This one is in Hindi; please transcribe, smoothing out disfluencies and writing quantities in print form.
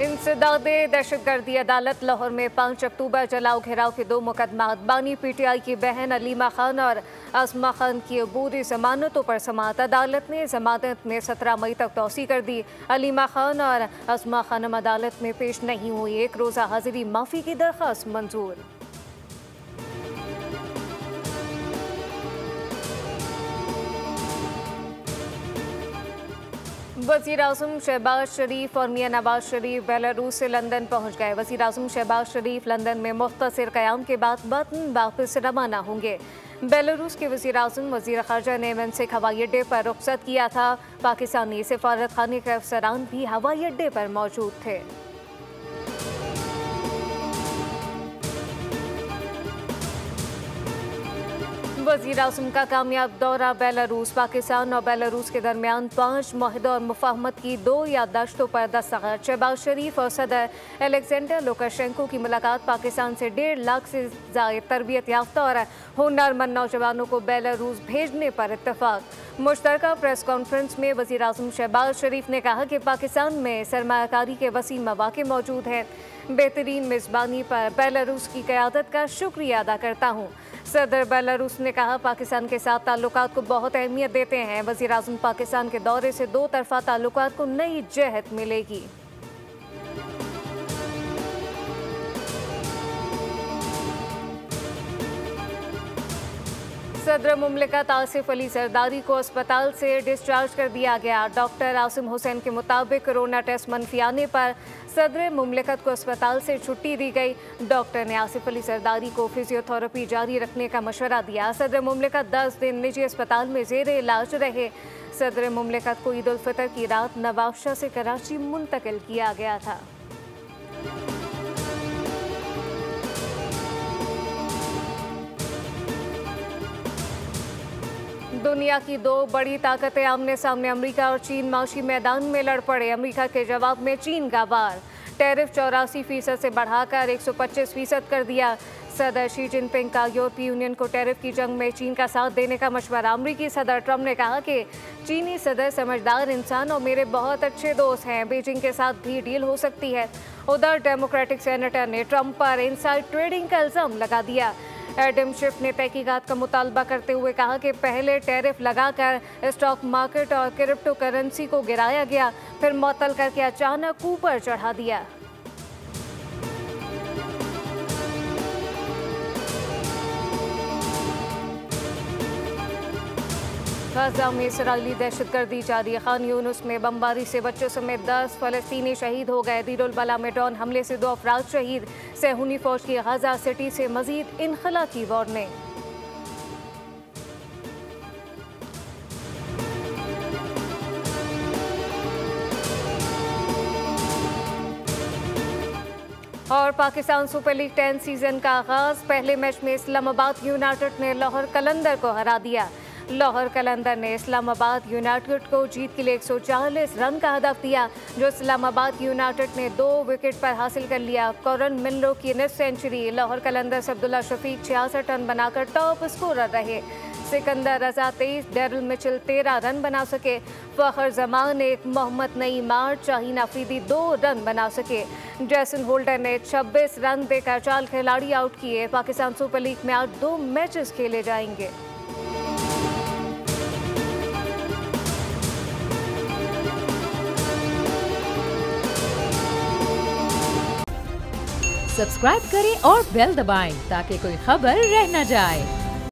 इंसदादे दहशतगर्दी अदालत लाहौर में 5 अक्टूबर जलाओ घेराव के 2 मुकदमात बानी पीटीआई की बहन अलीमा खान और आसमा खान की अबूरी जमानतों पर समाअत। अदालत ने जमानत में 17 मई तक तौसी कर दी। अलीमा खान और आसमा खानम अदालत में पेश नहीं हुई। 1 रोज़ा हाजिरी माफ़ी की दरख्वास्त मंजूर। वज़ीर आज़म शहबाज शरीफ और मियां नवाज शरीफ बेलारूस से लंदन पहुंच गए। वज़ीर आज़म शहबाज शरीफ लंदन में मुख्तसर क़याम के बाद वतन वापस रवाना होंगे। बेलारूस के वज़ीर आज़म वज़ीर ख़ारजा ने मिन्स्क हवाई अड्डे पर रुखसत किया था। पाकिस्तानी सफारत खाने के अफसरान भी हवाई अड्डे पर मौजूद थे। वज़ीर आज़म का कामयाब दौरा बेलारूस। पाकिस्तान और बेलारूस के दरमियान 5 मुआहदों और मुफाहमत की 2 याददाश्तों पर दस्तखत। शहबाज शरीफ और सदर अलेक्जेंडर लुकाशेंको की मुलाकात। पाकिस्तान से 1.5 लाख से ज़ायद तरबियत याफ्ता और हुनरमंद नौजवानों को बेलारूस भेजने पर इत्तफाक। मुश्तरका प्रेस कॉन्फ्रेंस में वज़ीर आज़म शहबाज शरीफ ने कहा कि पाकिस्तान में सरमायाकारी के वसी मौक़े मौजूद हैं। बेहतरीन मेज़बानी पर बेलारूस की क़यादत का शुक्रिया अदा करता हूँ। सदर बेलारूस ने कहा पाकिस्तान के साथ ताल्लुकात को बहुत अहमियत देते हैं। वज़ीर आज़म पाकिस्तान के दौरे से 2 तरफ़ा ताल्लुकात को नई जहत मिलेगी। सदर मुमलिकत आसिफ अली जरदारी को अस्पताल से डिस्चार्ज कर दिया गया। डॉक्टर आसिम हुसैन के मुताबिक कोरोना टेस्ट मनफी आने पर सदर मुमलिकत को अस्पताल से छुट्टी दी गई। डॉक्टर ने आसिफ अली जरदारी को फिजियोथेरेपी जारी रखने का मशवरा दिया। सदर मुमलिकत 10 दिन निजी अस्पताल में ज़ेरे इलाज रहे। सदर मुमलिकत को ईद उल फितर की रात नवाबशाह से कराची मुंतकिल किया गया था। दुनिया की 2 बड़ी ताकतें आमने सामने। अमेरिका और चीन माशी मैदान में लड़ पड़े। अमेरिका के जवाब में चीन का वार। टैरिफ 84% से बढ़ाकर 125% कर दिया। सदर शी जिनपिंग का यूरोपीय यूनियन को टैरिफ की जंग में चीन का साथ देने का मशवरा। अमेरिकी सदर ट्रंप ने कहा कि चीनी सदर समझदार इंसान और मेरे बहुत अच्छे दोस्त हैं। बीजिंग के साथ भी डील हो सकती है। उधर डेमोक्रेटिक सेनेटर ने ट्रंप पर इनसाइड ट्रेडिंग का इल्ज़ाम लगा दिया। एडम शिफ ने तहकीकात का मुतालबा करते हुए कहा कि पहले टैरिफ लगाकर स्टॉक मार्केट और क्रिप्टो करेंसी को गिराया गया, फिर मुअत्तल करके अचानक ऊपर चढ़ा दिया। गाज़ा में इसराइली दहशतगर्दी जारी। खान यूनुस में बमबारी से बच्चों समेत 10 फ़लस्तीनी शहीद हो गए। दीर उल बला में ड्रोन हमले से 2 अफराद शहीद। सहूनी फौज की गाज़ा सिटी से मजीद इनखला की वार्निंग। और पाकिस्तान सुपर लीग 10 सीजन का आगाज। पहले मैच में इस्लामाबाद यूनाइटेड ने लाहौर कलंदर को हरा दिया। लाहौर कलंदर ने इस्लामाबाद यूनाइटेड को जीत के लिए 140 रन का हदफ दिया, जो इस्लामाबाद यूनाइटेड ने 2 विकेट पर हासिल कर लिया। कॉरन मिल्लो की निस्फ सेंचुरी। लाहौर कलंदर से अब्दुल्ला शफीक 66 रन बनाकर टॉप स्कोरर रहे। सिकंदर रजा 23, डेरिल मिचेल 13 रन बना सके। फखर जमान 1, मोहम्मद नईम 8, शाहीन अफरीदी 2 रन बना सके। जैसन होल्डर ने 26 रन देकर 4 खिलाड़ी आउट किए। पाकिस्तान सुपर लीग में आज 2 मैचेस खेले जाएंगे। सब्सक्राइब करें और बेल दबाएं ताकि कोई खबर रह न जाए।